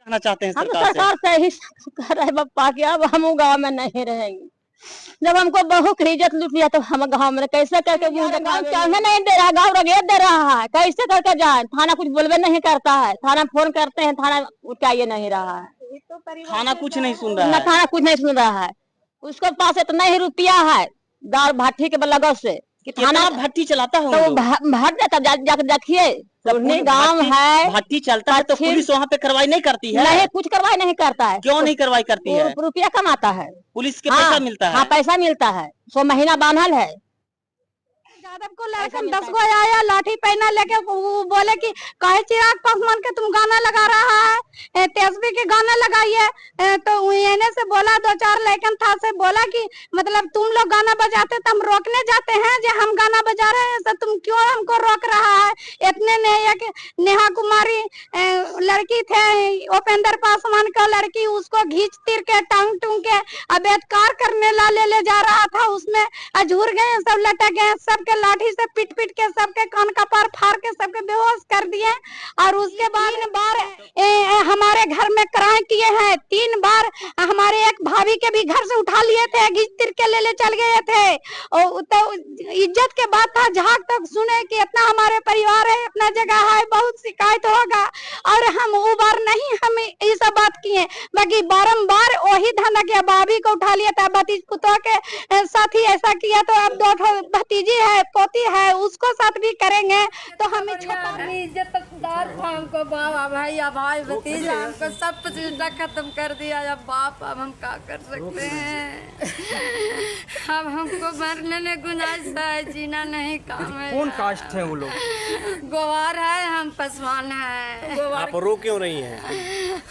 कहना चाहते हैं हम सरकार से? सरकार से ही कह रहे पप्पा कि अब हम गाँव में नहीं रहेंगे। जब हमको बहू की इज्जत लूट लिया तो हम गाँव में कैसे करके गाँव चलने नहीं दे रहा, गाँव रगेत दे रहा है, कैसे करके जाए? थाना कुछ बोलबे नहीं करता है, थाना फोन करते हैं, थाना उठाइए नहीं रहा है। थाना कुछ नहीं सुन रहा न है। थाना कुछ नहीं सुन रहा है। उसके पास इतना ही रुपया है दाल भाटी के लगत से कि थाना भट्टी चलाता है तो वो भर देता। जाकर देखिए गाँव है, भट्टी चलता है तो पुलिस वहाँ पे कार्रवाई नहीं करती है? नहीं कुछ कार्रवाई नहीं करता है। क्यों नहीं कार्रवाई करती है? रुपया कमाता है, पुलिस के पैसा मिलता है। हाँ पैसा मिलता है, 100 महीना बांधल है। यादव को लड़का 10 गो आया लाठी पहना लेके, वो बोले कि काहे चिराग पासवान के तुम गाना लगा रहा है, तेजस्वी के गाना लगाइए। तो एने से बोला 2-4 लड़कन था से बोला कि मतलब तुम लोग गाना बजाते तो हम रोकने जाते हैं, जो हम गाना बजा रहे हैं तो तुम क्यों हमको रोक रहा है? इतने नेहा कुमारी लड़की थे, उपेंद्र पासवान का लड़की, उसको घींच तीर के टांग टूंग के अबेदकार करने ले जा रहा था, उसमें अजूर गए, सब लटक गए, सबके लाठी से पीट पीट के सबके कान का पार फाड़ के सबके बेहोश कर दिए। और उसके बाद 3 बार हमारे घर में क्राइम किए हैं, 3 बार हमारे एक भाभी के भी घर से उठा लिए थे, घींच तीर के ले चल गए थे। और तो इज्जत के बात था, झाग तक सुने कि इतना हमारे परिवार है, अपना जगह है, बहुत शिकायत होगा। और हम वो बार नहीं हम ये सब बात किए, बाकी बारम्बार वही धंधा किया, भाभी को उठा लिया था, भतीज पुतों के साथ ही ऐसा किया, तो अब 2 भतीजी है, पोती है, उसको साथ भी करेंगे। तो हमें इज्जतदार था, हमको बाबा भैया भाई भतीजा हमको सब कुछ खत्म कर दिया। अब बाप अब हम क्या कर सकते हैं? अब हमको मरने में गुंजाइश है, जीना नहीं काम है। कौन कास्ट है वो लोग? गोवार है, हम पासवान है। आप रो क्यों रही हैं?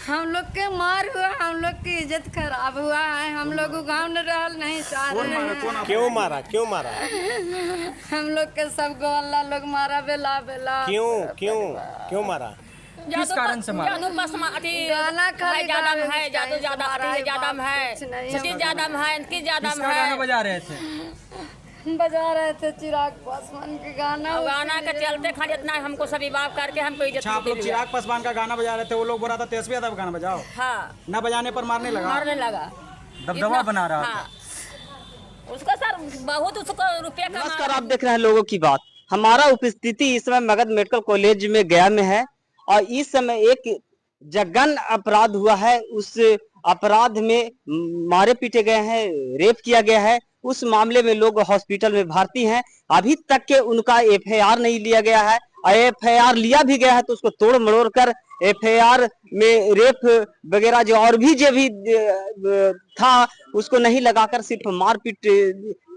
हम लोग के मार हुआ, हम लोग की इज्जत खराब हुआ है, हम लोग गाँव में रह नहीं चाह रहे हैं। क्यों मारा? क्यों मारा? हम लोग के सब गोवाला लोग मारा, बेला बेला। क्यों मारा? किस कारण से मारा? गाना खाली ज्यादा है, ज्यादा है, ज्यादा है, गाना बजा रहे थे? चिराग पासवान के गाना के चलते खाली इतना हमको सभी बाप करके हमको इज्जत। अच्छा, आप लोग चिराग पासवान का गाना बजा रहे थे, वो लोग बोल रहा था तेजस्वी यादव गाना बजाओ। हाँ, न बजाने पर मारने लगा, दबदबा बना रहा था। उसका सर बहुत उसको रुपया का। नमस्कार, आप देख रहे हैं लोगों की बात। हमारा उपस्थिति इस समय मगध मेडिकल कॉलेज में गया में है और इस समय एक जघन्य अपराध हुआ है। उस अपराध में मारे पीटे गए हैं, रेप किया गया है। उस मामले में लोग हॉस्पिटल में भर्ती हैं। अभी तक के उनका FIR नहीं लिया गया है, और FIR लिया भी गया है तो उसको तोड़ मरोड़ कर FIR में रेप वगैरह जो भी था उसको नहीं लगाकर सिर्फ मारपीट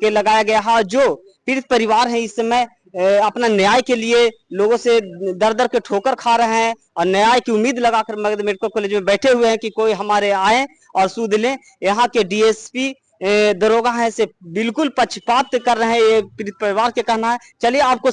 के लगाया गया है। जो पीड़ित परिवार है इस समय अपना न्याय के लिए लोगों से दर दर के ठोकर खा रहे हैं और न्याय की उम्मीद लगाकर मगध मेडिकल कॉलेज में बैठे हुए हैं कि कोई हमारे आए और सूद लें। यहाँ के DSP दरोगा है से बिल्कुल पक्षपात कर रहे हैं, ये पीड़ित परिवार के कहना है। चलिए आपको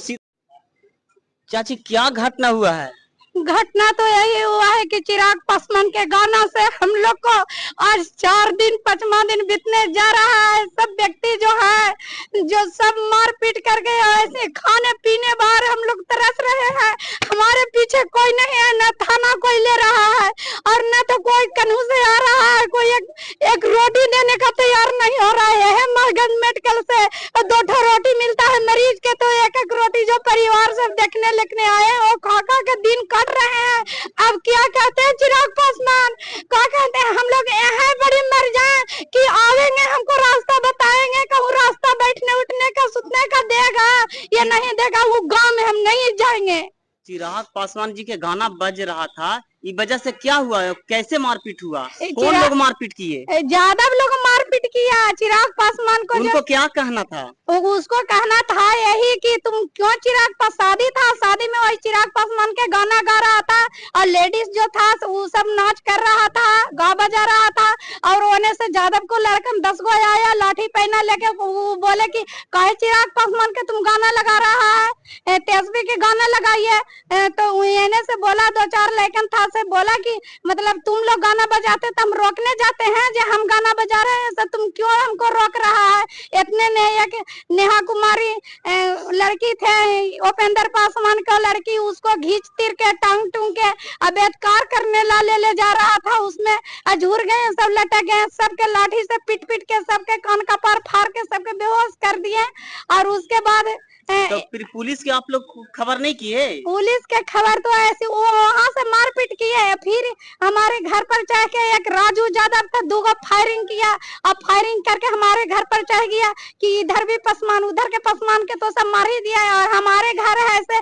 चाची क्या घटना हुआ है? घटना तो यही हुआ है कि चिराग पासवान के गाना से हम लोग को आज 4 दिन 5वां दिन बीतने जा रहा है। सब व्यक्ति जो है जो सब मार पीट करके ऐसे खाने पीने बाहर हम लोग तरस रहे हैं। हमारे पीछे कोई नहीं है, न थाना कोई ले रहा है और न तो कोई कानून से आ रहा है, कोई एक रोटी देने का तैयार नहीं हो रहा है। मगध मेडिकल से 2 रोटी मिलता है मरीज के, तो एक रोटी जो परिवार सब देखने लिखने आए वो खा के दिन कट रहे हैं। अब क्या कहते हैं चिराग पासवान, क्या कहते हैं, हम लोग यहाँ बड़ी मर जाए कि आवेंगे हमको रास्ता बताएंगे, कहूँ रास्ता बैठने उठने का सुतने का देगा, ये नहीं देगा, वो गांव में हम नहीं जाएंगे। चिराग पासवान जी के गाना बज रहा था, इस वजह से क्या हुआ? कैसे मारपीट हुआ? कौन लोग मारपीट किए? यादव लोग मारपीट किया चिराग पासवान को। उनको क्या कहना था? उसको कहना था यही कि तुम क्यों चिराग पास शादी था, शादी में वही चिराग पासवान के गाना गा रहा था और लेडीज जो था वो सब नाच कर रहा था, गा बजा रहा था और होने से यादव को लड़कन 10 गो आया लाठी पहना लेके वो बोले कि काहे चिराग पासवान के तुम गाना लगा रहा है, तेजस्वी के गाना लगाइए। तो एने से बोला 2-4 लड़कन था से बोला कि मतलब तुम लोग गाना बजाते तो हम रोकने जाते हैं, जो हम गाना बजा रहे हैं तो तुम क्यों हमको रोक रहा है। इतने ने एक नेहा कुमारी लड़की थे उपेंद्र पासवान का लड़की, उसको घींच तीर के टांग टूंग के अबेदकार करने ले जा रहा था, उसमें अजूर गए, सब लटक गए, सबके लाठी से पीट पीट के सबके कान का पार फाड़ के सबके बेहोश कर दिए। और उसके बाद तो फिर पुलिस की आप लोग खबर नहीं किए? पुलिस के खबर तो ऐसी वो वहाँ से मारपीट किए, फिर हमारे घर पर चढ़ के एक राजू यादव था, 2 गो फायरिंग किया और फायरिंग करके हमारे घर पर चढ़ गया कि इधर भी पसमान उधर के पसमान के तो सब मार ही दिया। और हमारे घर है ऐसे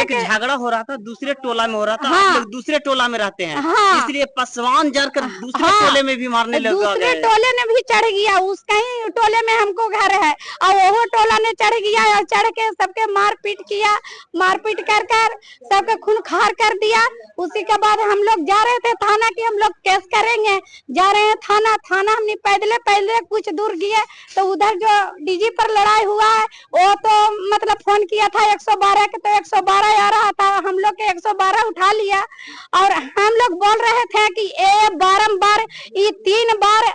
एक झगड़ा हो रहा था, दूसरे टोला में हो रहा था। हाँ, आप लोग दूसरे टोला में रहते हैं, हाँ, इसलिए पसवान जड़कर दूसरे टोले में भी मारने लगा। दूसरे टोले ने भी चढ़ गया, उसका ही टोले में हमको घर है और वो टोला ने चढ़ गया और चढ़ के सबके मारपीट किया, मारपीट कर कर सबके खून खार कर दिया। उसी के बाद हम लोग जा रहे थे थाना कि हम लोग केस करेंगे, जा रहे हैं थाना हमने पैदले कुछ दूर गए तो उधर जो डीजी पर लड़ाई हुआ है वो तो मतलब फोन किया था 112 के, तो 112 आ रहा था, हम लोग के 112 उठा लिया और हम लोग बोल रहे थे कि ये बारंबार ये 3 बार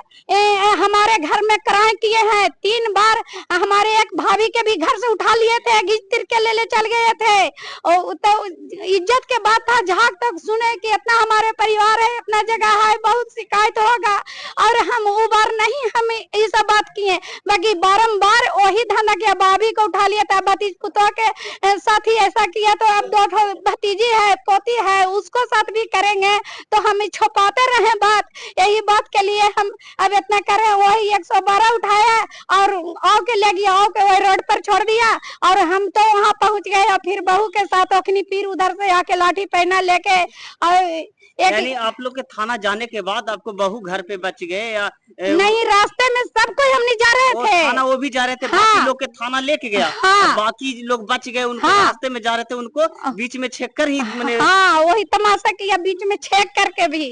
हमारे घर में क्राइम किए हैं, 3 बार हमारे एक भाभी के भी घर से उठा लिए थे, घिस तिर के ले चल गए थे। और तो इज्जत के बात था, जहाँ तक सुने कि इतना हमारे परिवार है, अपना जगह है, बहुत शिकायत होगा और हम वो बार नहीं हम ये सब बात किए, बाकी बारंबार वही धना के भाभी को उठा लिया था, भतीज पुतों के साथ ही ऐसा किया, तो अब 2 भतीजी है, पोती है, उसको साथ भी करेंगे तो हम छुपाते रहे बात। यही बात के लिए हम अब इतना करे, वही 112 उठाया और आओ के ले गया, आओ के वही रोड पर छोड़ दिया और हम तो वहाँ पहुँच गए। और फिर बहू के साथ अखनी फिर उधर से आके लाठी पहना लेके और यानी आप लोग के थाना जाने के बाद आपको बहू घर पे बच गए या नहीं, रास्ते में सब कोई हम नहीं जा रहे थे, थाना वो भी जा रहे थे। हाँ, बाकी लोग के थाना लेके गया, हाँ, बाकी लोग बच गए, उनको हाँ, रास्ते में जा रहे थे, उनको बीच में छेक कर ही मैंने हाँ वही तमाशा किया बीच में छेक करके भी।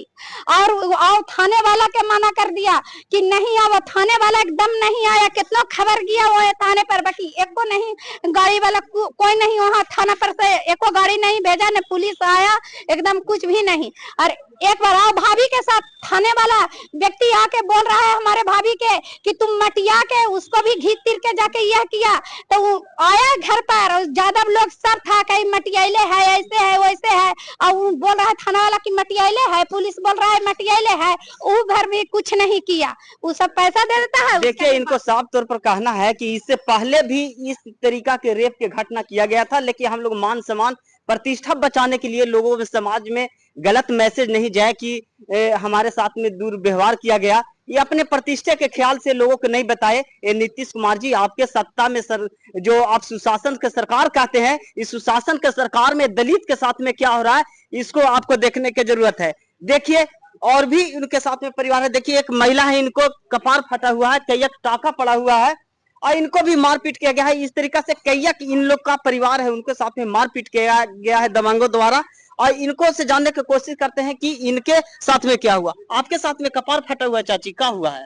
और थाने वाला के मना कर दिया कि नहीं आवा, थाने वाला एकदम नहीं आया, कितना खबर किया वो थाने पर, बाकी एको नहीं गाड़ी वाला कोई नहीं वहाँ थाना पर से एको गाड़ी नहीं भेजा, न पुलिस आया, एकदम कुछ भी नहीं। और एक बार आओ भाभी के साथ थाने वाला व्यक्ति आके बोल रहा है हमारे भाभी के कि तुम मटिया के उसको भी घीच तीर के जाके यह किया, तो वो आया घर पर और यादव लोग सब था कहीं मटियाले है, ऐसे है वैसे है, और वो बोल रहा है थाना वाला कि मटियाले है, पुलिस बोल रहा है मटियाले है, वो भर भी कुछ नहीं किया, वो सब पैसा दे देता है। देखिए, इनको साफ तौर पर कहना है कि इससे पहले भी इस तरीका के रेप के घटना किया गया था, लेकिन हम लोग मान सम्मान प्रतिष्ठा बचाने के लिए लोगों में समाज में गलत मैसेज नहीं जाए कि हमारे साथ में दुर्व्यवहार किया गया, ये अपने प्रतिष्ठा के ख्याल से लोगों को नहीं बताए। नीतीश कुमार जी, आपके सत्ता में जो आप सुशासन के सरकार कहते हैं, इस सुशासन के सरकार में दलित के साथ में क्या हो रहा है, इसको आपको देखने की जरूरत है। देखिए, और भी उनके साथ में परिवार है। देखिए, एक महिला है, इनको कपार फटा हुआ है, कई टाका पड़ा हुआ है और इनको भी मारपीट किया गया है। इस तरीका से कई इन लोग का परिवार है, उनके साथ में मारपीट किया गया है दबंगों द्वारा, और इनको से जानने की कोशिश करते हैं कि इनके साथ में क्या हुआ। आपके साथ में कपार फटा हुआ है चाची, क्या हुआ है?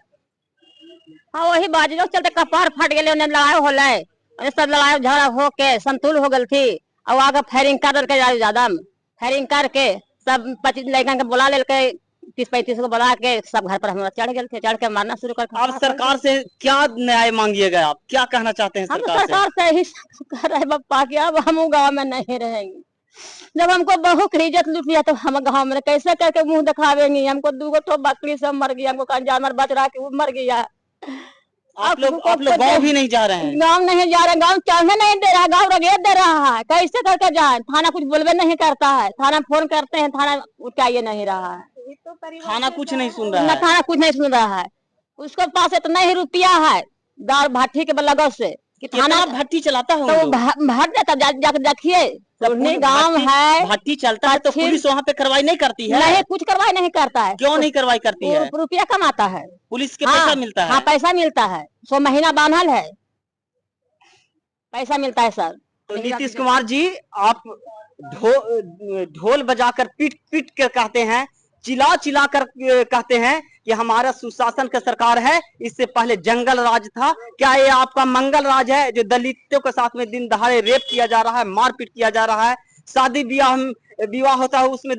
हाँ वही बाजी लोग चलते कपार फट गए, उन्हें लड़ाई होले, सब लड़ाई झगड़ा हो के संतुल हो गई थी, और आगे फायरिंग कर के ज्यादा फायरिंग करके सब 25 लड़का के बुला ले के 30-35 को बुला के सब घर पर हम चढ़ गए थे, चढ़ के मारना शुरू कर। आप सरकार से क्या न्याय मांगिएगा, आप क्या कहना चाहते हैं सरकार से? ही कर रहे पप्पा की अब हम गाँव में नहीं रहेंगे, जब हमको बहू की इज्जत लूट लिया तो हम गाँव में कैसे करके मुंह दिखावेंगे। हमको 2 तो बकरी सब मर गया, हमको जानवर बच रहा कि वो मर गया। आप लोग गाँव भी नहीं जा रहे हैं? गाँव नहीं जा रहे, गाँव चढ़ने नहीं दे रहा, गाँव रगेत दे रहा है, कैसे करके जाए। थाना कुछ बोलबे नहीं करता है, थाना फोन करते हैं, थाना उठाइए नहीं रहा है, थाना कुछ नहीं सुन रहा है, थाना कुछ नहीं सुन रहा है। उसके पास इतना ही रुपया है दाल भाटी के लगत से कि थाना भट्टी चलाता है, तो भट जाता, जाके देखिए गाँव है भट्टी चलता है, तो पुलिस वहाँ पे कार्रवाई नहीं करती है? नहीं, कुछ कार्रवाई नहीं करता है। क्यों नहीं कार्रवाई करती है? रुपया कमाता है, पुलिस के पैसा मिलता है। हाँ पैसा मिलता है, 100 महीना बांधल है, पैसा मिलता है सर। तो नीतीश कुमार जी, आप ढोल बजाकर पीट पीट कर कहते हैं, चिल्ला चिल्ला कर कहते हैं कि कि हमारा सुशासन का सरकार है, इससे पहले जंगल राज था। क्या ये आपका मंगल राज है जो दलितों के साथ में दिन दहाड़े रेप किया जा रहा है, मारपीट किया जा रहा है, शादी विवाह होता है उसमें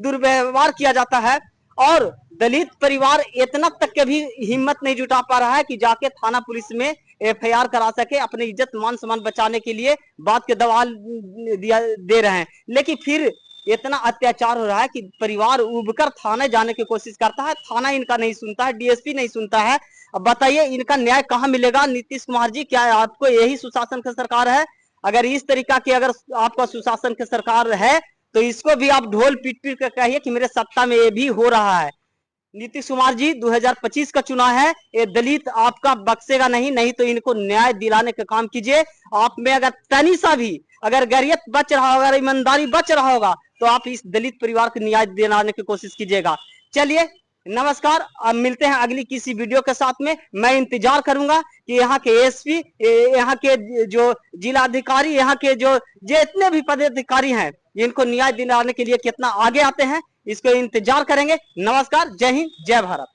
दुर्व्यवहार किया जाता है, और दलित परिवार इतना तक के भी हिम्मत नहीं जुटा पा रहा है कि जाके थाना पुलिस में एफआईआर करा सके, अपनी इज्जत मान सम्मान बचाने के लिए बात के दबाव दे रहे हैं। लेकिन फिर इतना अत्याचार हो रहा है कि परिवार उबकर थाने जाने की कोशिश करता है, थाना इनका नहीं सुनता है, डीएसपी नहीं सुनता है। अब बताइए इनका न्याय कहाँ मिलेगा? नीतीश कुमार जी, क्या आपको यही सुशासन की सरकार है? अगर इस तरीका की अगर आपका सुशासन की सरकार है तो इसको भी आप ढोल पीट पीट कर कहिए कि मेरे सत्ता में ये भी हो रहा है। नीतीश कुमार जी, 2025 का चुनाव है, ये दलित आपका बख्शेगा नहीं तो इनको न्याय दिलाने का काम कीजिए। आप में अगर तनी सा भी अगर गरियत बच रहा होगा, ईमानदारी बच रहा होगा, तो आप इस दलित परिवार को न्याय दिलाने की कोशिश कीजिएगा। चलिए नमस्कार, अब मिलते हैं अगली किसी वीडियो के साथ में। मैं इंतजार करूंगा कि यहाँ के एसपी, यहाँ के जो जिला अधिकारी, यहाँ के जो जितने भी पदाधिकारी हैं, इनको न्याय दिलाने के लिए कितना आगे आते हैं, इसको इंतजार करेंगे। नमस्कार, जय हिंद, जय भारत।